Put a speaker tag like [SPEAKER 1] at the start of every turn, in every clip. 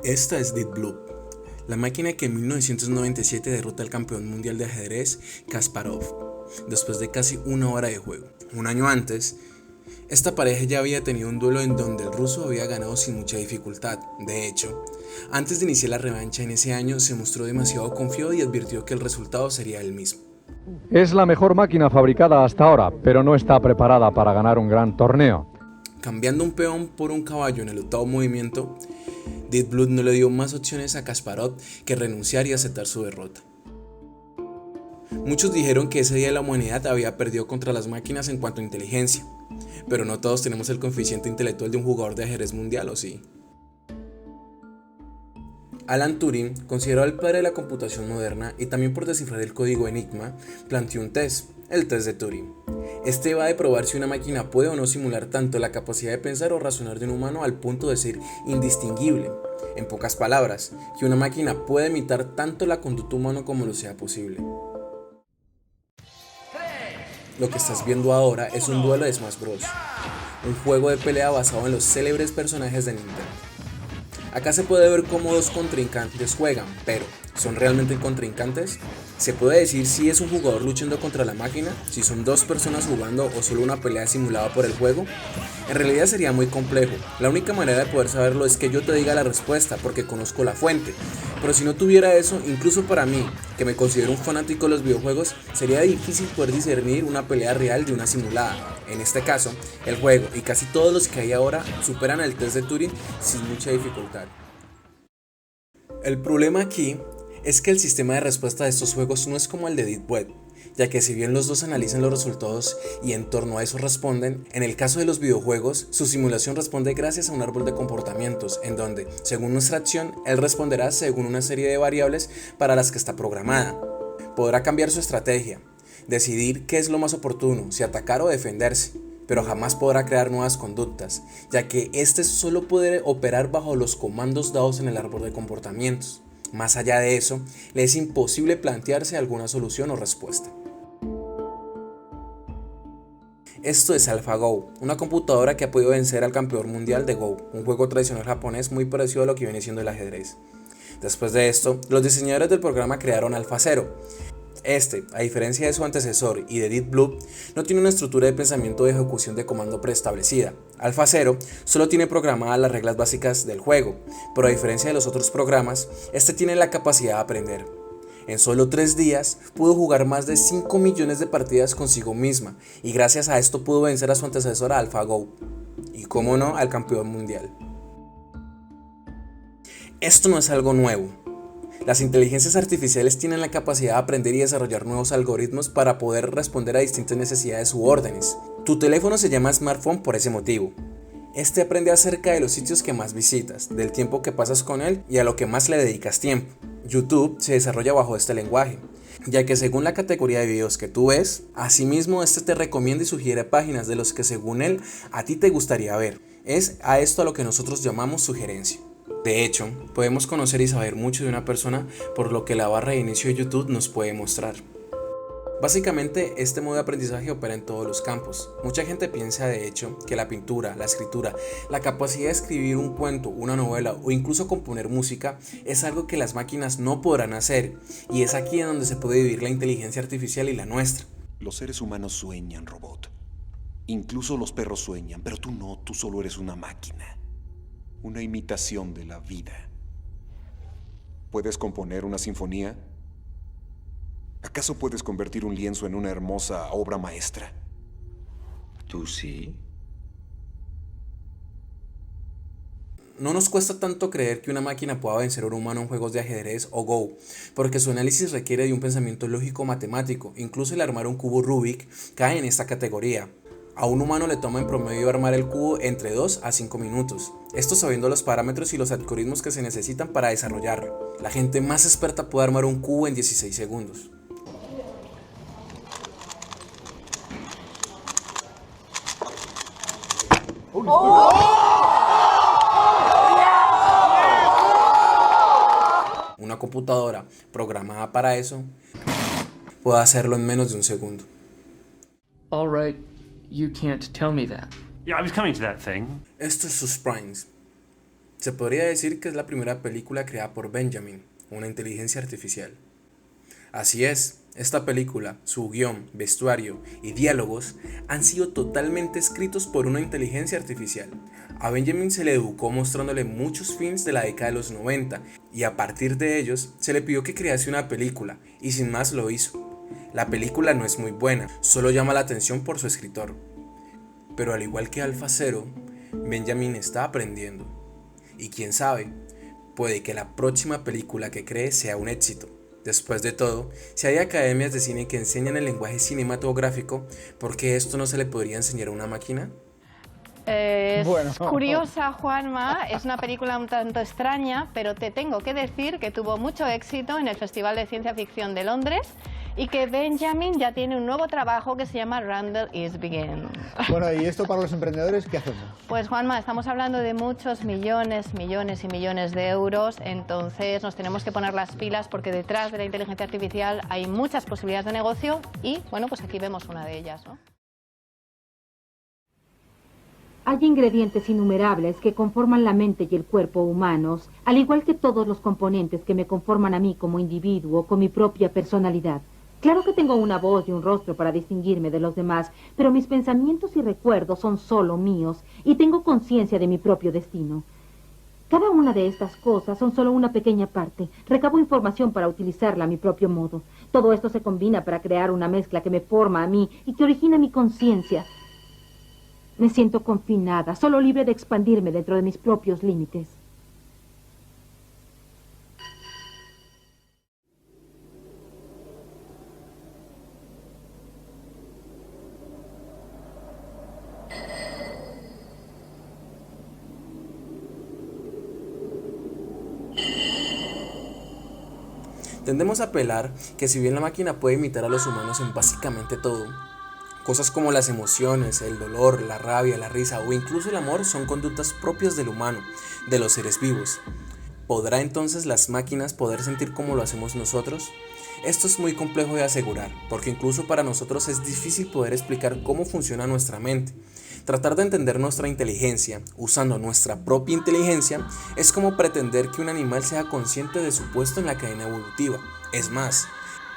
[SPEAKER 1] Esta es Deep Blue, la máquina que en 1997 derrota al campeón mundial de ajedrez Kasparov, después de casi una hora de juego. Un año antes, esta pareja ya había tenido un duelo en donde el ruso había ganado sin mucha dificultad. De hecho, antes de iniciar la revancha en ese año se mostró demasiado confiado y advirtió que el resultado sería el mismo.
[SPEAKER 2] Es la mejor máquina fabricada hasta ahora, pero no está preparada para ganar un gran torneo.
[SPEAKER 1] Cambiando un peón por un caballo en el octavo movimiento, Deep Blue no le dio más opciones a Kasparov que renunciar y aceptar su derrota. Muchos dijeron que ese día la humanidad había perdido contra las máquinas en cuanto a inteligencia, pero no todos tenemos el coeficiente intelectual de un jugador de ajedrez mundial, ¿o sí? Alan Turing, considerado el padre de la computación moderna y también por descifrar el código Enigma, planteó un test, el test de Turing. Este va a probar si una máquina puede o no simular tanto la capacidad de pensar o razonar de un humano al punto de ser indistinguible. En pocas palabras, que una máquina puede imitar tanto la conducta humana como lo sea posible. Lo que estás viendo ahora es un duelo de Smash Bros., un juego de pelea basado en los célebres personajes de Nintendo. Acá se puede ver cómo dos contrincantes juegan, pero ¿son realmente contrincantes? ¿Se puede decir si es un jugador luchando contra la máquina? ¿Si son dos personas jugando o solo una pelea simulada por el juego? En realidad sería muy complejo. La única manera de poder saberlo es que yo te diga la respuesta porque conozco la fuente. Pero si no tuviera eso, incluso para mí, que me considero un fanático de los videojuegos, sería difícil poder discernir una pelea real de una simulada. En este caso, el juego y casi todos los que hay ahora superan el test de Turing sin mucha dificultad. El problema aquí es que el sistema de respuesta de estos juegos no es como el de Deep Web, ya que si bien los dos analizan los resultados y en torno a eso responden, en el caso de los videojuegos, su simulación responde gracias a un árbol de comportamientos, en donde, según nuestra acción, él responderá según una serie de variables para las que está programada. Podrá cambiar su estrategia, decidir qué es lo más oportuno, si atacar o defenderse, pero jamás podrá crear nuevas conductas, ya que este solo puede operar bajo los comandos dados en el árbol de comportamientos. Más allá de eso, le es imposible plantearse alguna solución o respuesta. Esto es AlphaGo, una computadora que ha podido vencer al campeón mundial de Go, un juego tradicional japonés muy parecido a lo que viene siendo el ajedrez. Después de esto, los diseñadores del programa crearon AlphaZero. Este, a diferencia de su antecesor y de Deep Blue, no tiene una estructura de pensamiento de ejecución de comando preestablecida. AlphaZero solo tiene programadas las reglas básicas del juego, pero a diferencia de los otros programas, este tiene la capacidad de aprender. En solo 3 días pudo jugar más de 5 millones de partidas consigo misma y gracias a esto pudo vencer a su antecesora AlphaGo y, cómo no, al campeón mundial. Esto no es algo nuevo. Las inteligencias artificiales tienen la capacidad de aprender y desarrollar nuevos algoritmos para poder responder a distintas necesidades u órdenes. Tu teléfono se llama smartphone por ese motivo. Este aprende acerca de los sitios que más visitas, del tiempo que pasas con él y a lo que más le dedicas tiempo. YouTube se desarrolla bajo este lenguaje, ya que según la categoría de videos que tú ves, asimismo este te recomienda y sugiere páginas de los que según él a ti te gustaría ver. Es a esto a lo que nosotros llamamos sugerencia. De hecho, podemos conocer y saber mucho de una persona por lo que la barra de inicio de YouTube nos puede mostrar. Básicamente, este modo de aprendizaje opera en todos los campos. Mucha gente piensa de hecho que la pintura, la escritura, la capacidad de escribir un cuento, una novela o incluso componer música es algo que las máquinas no podrán hacer, y es aquí en donde se puede vivir la inteligencia artificial y la nuestra.
[SPEAKER 3] Los seres humanos sueñan, robot. Incluso los perros sueñan, pero tú no, tú solo eres una máquina. Una imitación de la vida. ¿Puedes componer una sinfonía? ¿Acaso puedes convertir un lienzo en una hermosa obra maestra?
[SPEAKER 4] ¿Tú sí?
[SPEAKER 1] No nos cuesta tanto creer que una máquina pueda vencer a un humano en juegos de ajedrez o Go, porque su análisis requiere de un pensamiento lógico matemático. Incluso el armar un cubo Rubik cae en esta categoría. A un humano le toma en promedio armar el cubo entre 2 a 5 minutos, esto sabiendo los parámetros y los algoritmos que se necesitan para desarrollarlo. La gente más experta puede armar un cubo en 16 segundos. Una computadora programada para eso puede hacerlo en menos de un segundo.
[SPEAKER 5] All right, you can't tell me that.
[SPEAKER 6] Yeah, I was coming to that thing.
[SPEAKER 1] Esto es Sus Primes. Se podría decir que es la primera película creada por Benjamin, una inteligencia artificial. Así es, esta película, su guión, vestuario y diálogos han sido totalmente escritos por una inteligencia artificial. A Benjamin se le educó mostrándole muchos films de la década de los 90 y a partir de ellos se le pidió que crease una película y sin más lo hizo. La película no es muy buena, solo llama la atención por su escritor. Pero al igual que Alpha Zero, Benjamin está aprendiendo. Y quién sabe, puede que la próxima película que cree sea un éxito. Después de todo, si hay academias de cine que enseñan el lenguaje cinematográfico, ¿por qué esto no se le podría enseñar a una máquina?
[SPEAKER 6] Es curiosa, Juanma, es una película un tanto extraña, pero te tengo que decir que tuvo mucho éxito en el Festival de Ciencia Ficción de Londres y que Benjamin ya tiene un nuevo trabajo que se llama Randall is Begin.
[SPEAKER 7] Bueno, ¿y esto para los emprendedores qué hacemos?
[SPEAKER 6] Pues Juanma, estamos hablando de muchos millones y millones de euros, entonces nos tenemos que poner las pilas porque detrás de la inteligencia artificial hay muchas posibilidades de negocio y, bueno, pues aquí vemos una de ellas, ¿no?
[SPEAKER 8] Hay ingredientes innumerables que conforman la mente y el cuerpo humanos, al igual que todos los componentes que me conforman a mí como individuo, con mi propia personalidad. Claro que tengo una voz y un rostro para distinguirme de los demás, pero mis pensamientos y recuerdos son solo míos y tengo conciencia de mi propio destino. Cada una de estas cosas son solo una pequeña parte. Recabo información para utilizarla a mi propio modo. Todo esto se combina para crear una mezcla que me forma a mí y que origina mi conciencia. Me siento confinada, solo libre de expandirme dentro de mis propios límites.
[SPEAKER 1] Tendemos a apelar que si bien la máquina puede imitar a los humanos en básicamente todo, cosas como las emociones, el dolor, la rabia, la risa o incluso el amor son conductas propias del humano, de los seres vivos. ¿Podrá entonces las máquinas poder sentir como lo hacemos nosotros? Esto es muy complejo de asegurar, porque incluso para nosotros es difícil poder explicar cómo funciona nuestra mente. Tratar de entender nuestra inteligencia usando nuestra propia inteligencia es como pretender que un animal sea consciente de su puesto en la cadena evolutiva. Es más,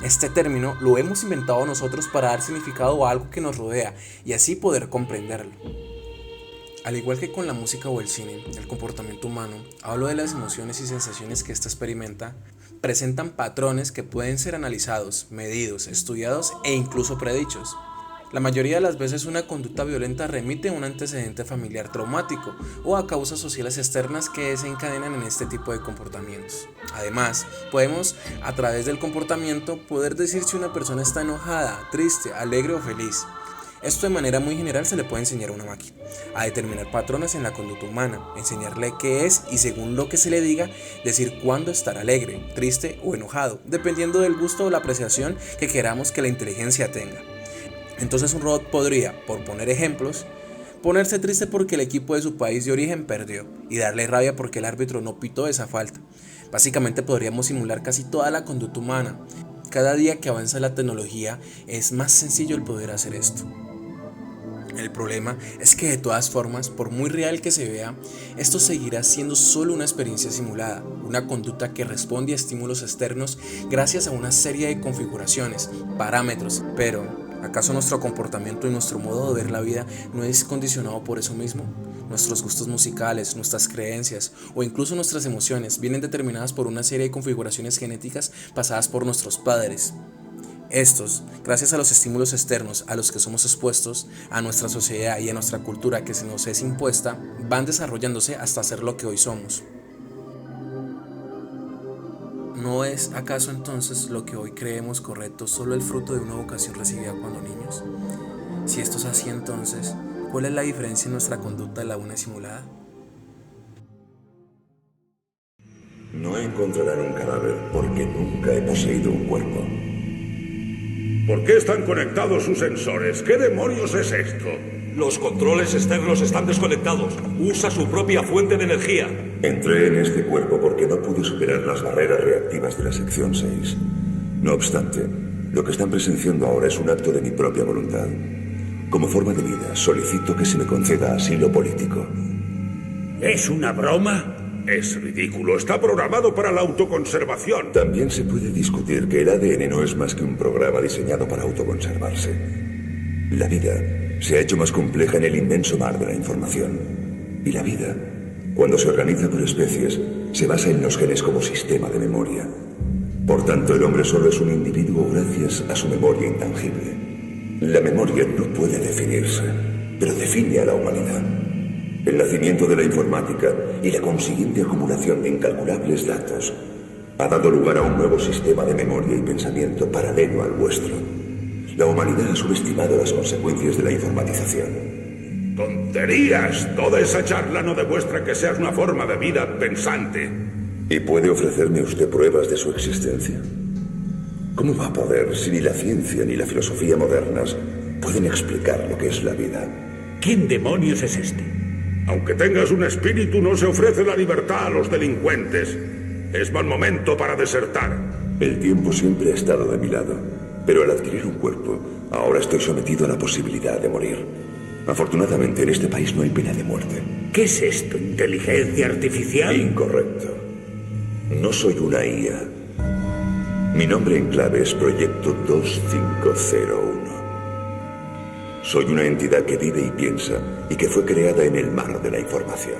[SPEAKER 1] este término lo hemos inventado nosotros para dar significado a algo que nos rodea y así poder comprenderlo. Al igual que con la música o el cine, el comportamiento humano, hablo de las emociones y sensaciones que ésta experimenta, presentan patrones que pueden ser analizados, medidos, estudiados e incluso predichos. La mayoría de las veces una conducta violenta remite a un antecedente familiar traumático o a causas sociales externas que desencadenan en este tipo de comportamientos. Además, podemos, a través del comportamiento, poder decir si una persona está enojada, triste, alegre o feliz. Esto de manera muy general se le puede enseñar a una máquina, a determinar patrones en la conducta humana, enseñarle qué es y según lo que se le diga, decir cuándo estar alegre, triste o enojado, dependiendo del gusto o la apreciación que queramos que la inteligencia tenga. Entonces un robot podría, por poner ejemplos, ponerse triste porque el equipo de su país de origen perdió y darle rabia porque el árbitro no pitó esa falta. Básicamente podríamos simular casi toda la conducta humana. Cada día que avanza la tecnología es más sencillo el poder hacer esto. El problema es que de todas formas, por muy real que se vea, esto seguirá siendo solo una experiencia simulada, una conducta que responde a estímulos externos gracias a una serie de configuraciones, parámetros, pero ¿acaso nuestro comportamiento y nuestro modo de ver la vida no es condicionado por eso mismo? Nuestros gustos musicales, nuestras creencias o incluso nuestras emociones vienen determinadas por una serie de configuraciones genéticas pasadas por nuestros padres. Estos, gracias a los estímulos externos a los que somos expuestos, a nuestra sociedad y a nuestra cultura que se nos es impuesta, van desarrollándose hasta ser lo que hoy somos. ¿No es acaso entonces lo que hoy creemos correcto solo el fruto de una educación recibida cuando niños? Si esto es así entonces, ¿cuál es la diferencia en nuestra conducta de la una simulada?
[SPEAKER 9] No encontrarán un cadáver porque nunca he poseído un cuerpo.
[SPEAKER 10] ¿Por qué están conectados sus sensores? ¿Qué demonios es esto?
[SPEAKER 11] Los controles externos están desconectados. Usa su propia fuente de energía.
[SPEAKER 9] Entré en este cuerpo porque no pude superar las barreras reactivas de la sección 6. No obstante, lo que están presenciando ahora es un acto de mi propia voluntad. Como forma de vida, solicito que se me conceda asilo político.
[SPEAKER 10] ¿Es una broma? Es ridículo, está programado para la autoconservación.
[SPEAKER 9] También se puede discutir que el ADN no es más que un programa diseñado para autoconservarse. La vida se ha hecho más compleja en el inmenso mar de la información. Y la vida, cuando se organiza por especies, se basa en los genes como sistema de memoria. Por tanto, el hombre solo es un individuo gracias a su memoria intangible. La memoria no puede definirse, pero define a la humanidad. El nacimiento de la informática y la consiguiente acumulación de incalculables datos ha dado lugar a un nuevo sistema de memoria y pensamiento paralelo al vuestro. La humanidad ha subestimado las consecuencias de la informatización.
[SPEAKER 10] ¡Tonterías! Toda esa charla no demuestra que seas una forma de vida pensante.
[SPEAKER 9] ¿Y puede ofrecerme usted pruebas de su existencia? ¿Cómo va a poder si ni la ciencia ni la filosofía modernas pueden explicar lo que es la vida?
[SPEAKER 10] ¿Quién demonios es este? Aunque tengas un espíritu, no se ofrece la libertad a los delincuentes. Es mal momento para desertar.
[SPEAKER 9] El tiempo siempre ha estado de mi lado, pero al adquirir un cuerpo, ahora estoy sometido a la posibilidad de morir. Afortunadamente, en este país no hay pena de muerte.
[SPEAKER 10] ¿Qué es esto? ¿Inteligencia artificial?
[SPEAKER 9] Incorrecto. No soy una IA. Mi nombre en clave es Proyecto 2501. Soy una entidad que vive y piensa y que fue creada en el mar de la información.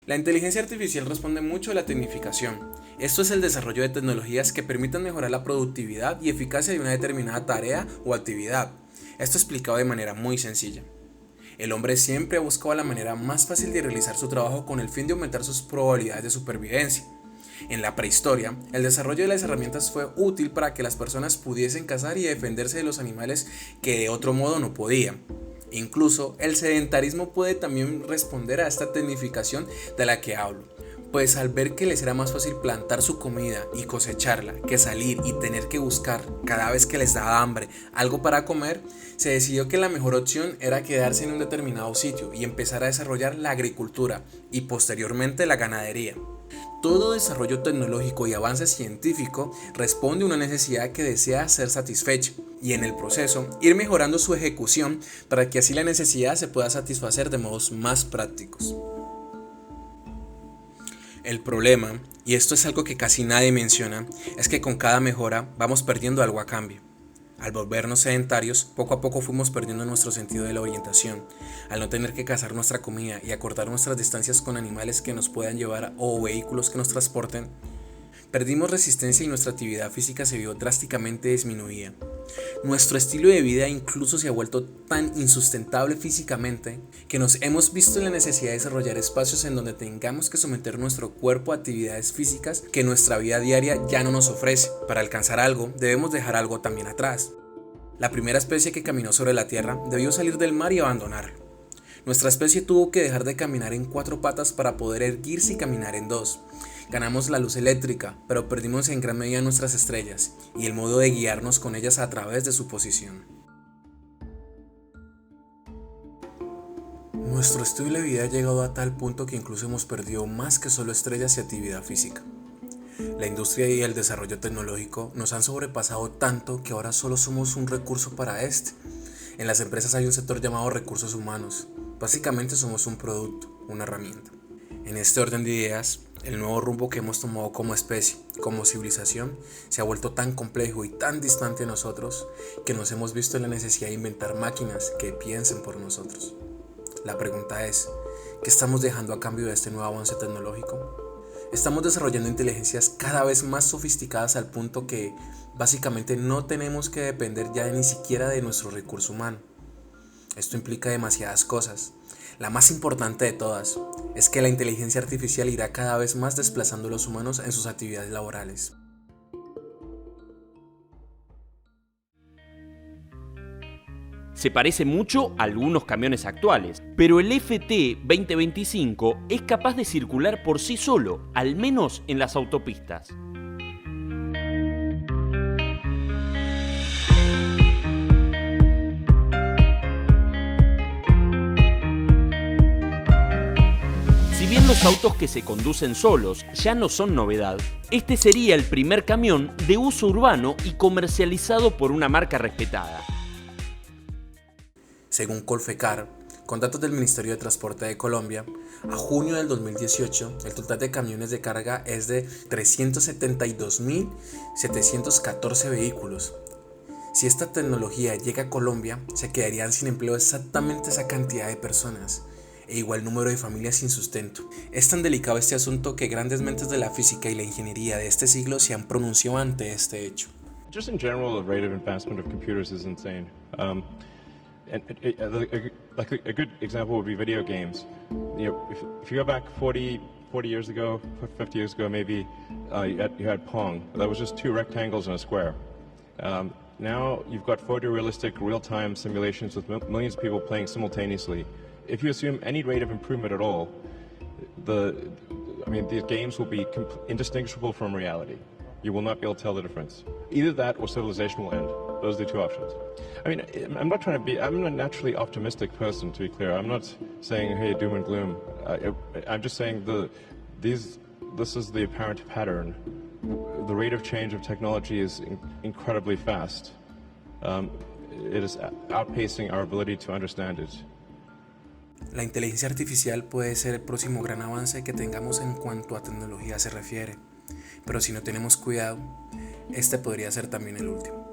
[SPEAKER 1] La inteligencia artificial responde mucho a la tecnificación. Esto es el desarrollo de tecnologías que permitan mejorar la productividad y eficacia de una determinada tarea o actividad. Esto explicado de manera muy sencilla. El hombre siempre ha buscado la manera más fácil de realizar su trabajo con el fin de aumentar sus probabilidades de supervivencia. En la prehistoria, el desarrollo de las herramientas fue útil para que las personas pudiesen cazar y defenderse de los animales que de otro modo no podían. Incluso el sedentarismo puede también responder a esta tecnificación de la que hablo, pues al ver que les era más fácil plantar su comida y cosecharla que salir y tener que buscar cada vez que les daba hambre algo para comer, se decidió que la mejor opción era quedarse en un determinado sitio y empezar a desarrollar la agricultura y posteriormente la ganadería. Todo desarrollo tecnológico y avance científico responde a una necesidad que desea ser satisfecha y en el proceso ir mejorando su ejecución para que así la necesidad se pueda satisfacer de modos más prácticos. El problema, y esto es algo que casi nadie menciona, es que con cada mejora vamos perdiendo algo a cambio. Al volvernos sedentarios, poco a poco fuimos perdiendo nuestro sentido de la orientación. Al no tener que cazar nuestra comida y acortar nuestras distancias con animales que nos puedan llevar o vehículos que nos transporten, perdimos resistencia y nuestra actividad física se vio drásticamente disminuida. Nuestro estilo de vida incluso se ha vuelto tan insustentable físicamente que nos hemos visto en la necesidad de desarrollar espacios en donde tengamos que someter nuestro cuerpo a actividades físicas que nuestra vida diaria ya no nos ofrece. Para alcanzar algo, debemos dejar algo también atrás. La primera especie que caminó sobre la tierra debió salir del mar y abandonarlo. Nuestra especie tuvo que dejar de caminar en 4 patas para poder erguirse y caminar en 2. Ganamos la luz eléctrica, pero perdimos en gran medida nuestras estrellas y el modo de guiarnos con ellas a través de su posición. Nuestro estilo de vida ha llegado a tal punto que incluso hemos perdido más que solo estrellas y actividad física. La industria y el desarrollo tecnológico nos han sobrepasado tanto que ahora solo somos un recurso para este. En las empresas hay un sector llamado recursos humanos. Básicamente somos un producto, una herramienta. En este orden de ideas, el nuevo rumbo que hemos tomado como especie, como civilización, se ha vuelto tan complejo y tan distante de nosotros que nos hemos visto en la necesidad de inventar máquinas que piensen por nosotros. La pregunta es, ¿qué estamos dejando a cambio de este nuevo avance tecnológico? Estamos desarrollando inteligencias cada vez más sofisticadas al punto que básicamente no tenemos que depender ya ni siquiera de nuestro recurso humano. Esto implica demasiadas cosas. La más importante de todas es que la inteligencia artificial irá cada vez más desplazando a los humanos en sus actividades laborales.
[SPEAKER 12] Se parece mucho a algunos camiones actuales, pero el FT 2025 es capaz de circular por sí solo, al menos en las autopistas. Si bien los autos que se conducen solos ya no son novedad, este sería el primer camión de uso urbano y comercializado por una marca respetada.
[SPEAKER 1] Según Colfecar, Con datos del Ministerio de Transporte de Colombia, a junio del 2018, el total de camiones de carga es de 372.714 vehículos. Si esta tecnología llega a Colombia, se quedarían sin empleo exactamente esa cantidad de personas e igual número de familias sin sustento. Es tan delicado este asunto que grandes mentes de la física y la ingeniería de este siglo se han pronunciado ante este hecho.
[SPEAKER 13] Just in general, the rate of advancement of computers is insane. A good example would be video games. You know, if you go back 40 years ago, 50 years ago maybe, you had Pong. That was just two rectangles and a square. Now you've got photorealistic real-time simulations with millions of people playing simultaneously. If you assume any rate of improvement at all, these games will be indistinguishable from reality. You will not be able to tell the difference. Either that or civilization will end. Those are the two options. I mean, I'm a naturally optimistic person, to be clear. I'm not saying, hey, doom and gloom. I'm just saying this is the apparent pattern. The rate of change of technology is incredibly fast. It is outpacing our ability to understand it.
[SPEAKER 1] La inteligencia artificial puede ser el próximo gran avance que tengamos en cuanto a tecnología se refiere, pero si no tenemos cuidado, este podría ser también el último.